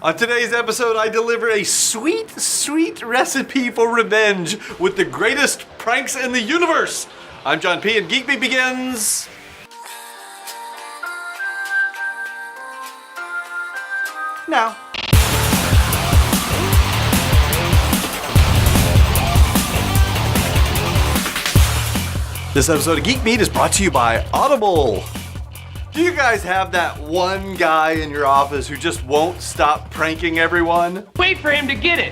On today's episode, I deliver a sweet, sweet recipe for revenge with the greatest pranks in the universe. I'm John P. and Geek Beat begins now. This episode of Geek Beat is brought to you by Audible. Do you guys have that one guy in your office who just won't stop pranking everyone? Wait for him to get it.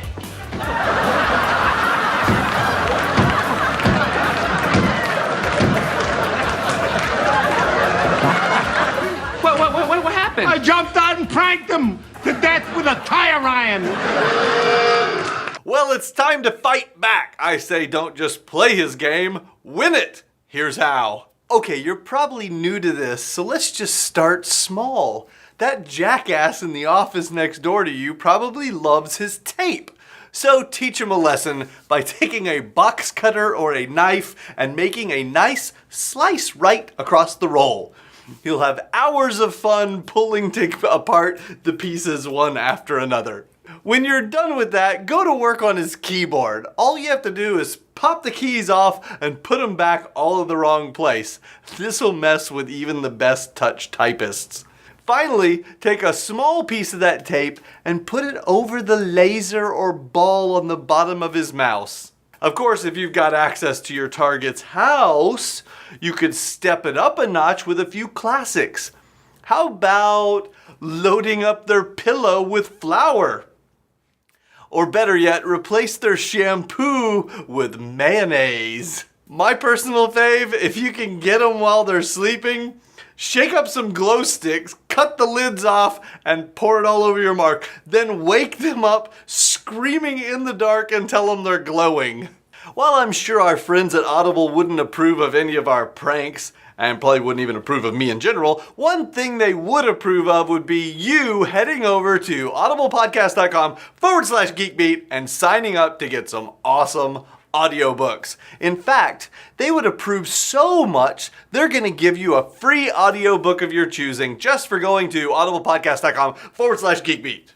What happened? I jumped out and pranked him to death with a tire iron. Well, it's time to fight back. I say don't just play his game, win it. Here's how. Okay, you're probably new to this, so let's just start small. That jackass in the office next door to you probably loves his tape. So teach him a lesson by taking a box cutter or a knife and making a nice slice right across the roll. He'll have hours of fun pulling apart the pieces one after another. When you're done with that, go to work on his keyboard. All you have to do is pop the keys off and put them back all in the wrong place. This will mess with even the best touch typists. Finally, take a small piece of that tape and put it over the laser or ball on the bottom of his mouse. Of course, if you've got access to your target's house, you could step it up a notch with a few classics. How about loading up their pillow with flour? Or better yet, replace their shampoo with mayonnaise. My personal fave, if you can get them while they're sleeping, shake up some glow sticks, cut the lids off, and pour it all over your mark. Then wake them up screaming in the dark and tell them they're glowing. While I'm sure our friends at Audible wouldn't approve of any of our pranks, and probably wouldn't even approve of me in general, one thing they would approve of would be you heading over to audiblepodcast.com/geekbeat and signing up to get some awesome audiobooks. In fact, they would approve so much, they're going to give you a free audiobook of your choosing just for going to audiblepodcast.com/geekbeat.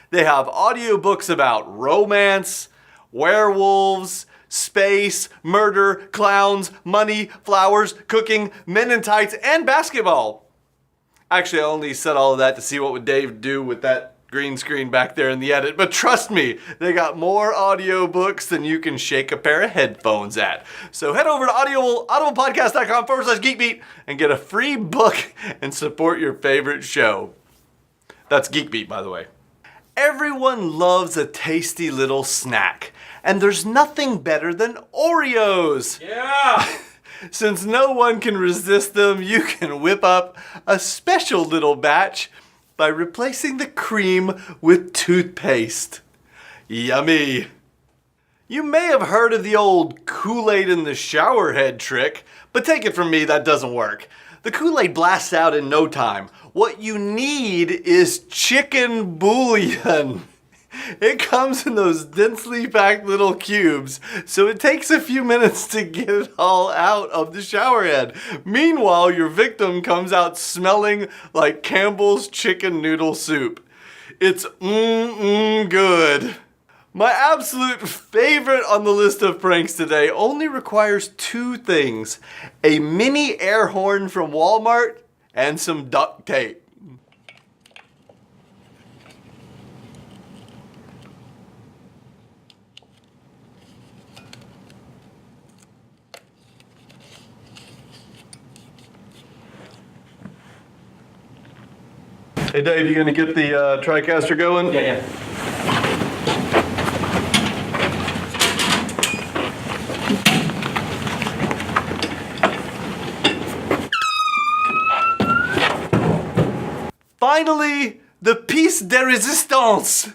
They have audiobooks about romance, werewolves, space, murder, clowns, money, flowers, cooking, men in tights, and basketball. Actually, I only said all of that to see what would Dave do with that green screen back there in the edit. But trust me, they got more audiobooks than you can shake a pair of headphones at. So head over to audiblepodcast.com/geekbeat and get a free book and support your favorite show. That's Geek Beat, by the way. Everyone loves a tasty little snack, and there's nothing better than Oreos. Yeah. Since no one can resist them, you can whip up a special little batch by replacing the cream with toothpaste. Yummy. You may have heard of the old Kool-Aid in the shower head trick, but take it from me, that doesn't work. The Kool-Aid blasts out in no time. What you need is chicken bouillon. It comes in those densely packed little cubes, so it takes a few minutes to get it all out of the shower head. Meanwhile, your victim comes out smelling like Campbell's chicken noodle soup. It's good. My absolute favorite on the list of pranks today only requires two things: a mini air horn from Walmart and some duct tape. Hey Dave, you gonna get the TriCaster going? Yeah. Finally, the piece de resistance.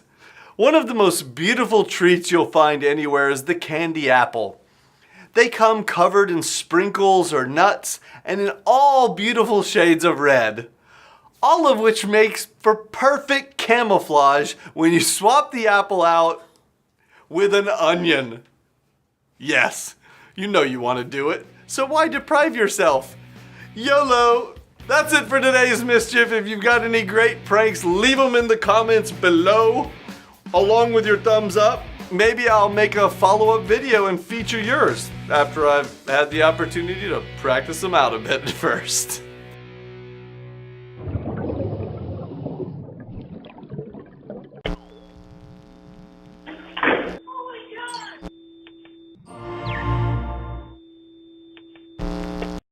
One of the most beautiful treats you'll find anywhere is the candy apple. They come covered in sprinkles or nuts and in all beautiful shades of red. All of which makes for perfect camouflage when you swap the apple out with an onion. Yes, you know you want to do it, so why deprive yourself? YOLO! That's it for today's mischief. If you've got any great pranks, leave them in the comments below, along with your thumbs up. Maybe I'll make a follow-up video and feature yours after I've had the opportunity to practice them out a bit first.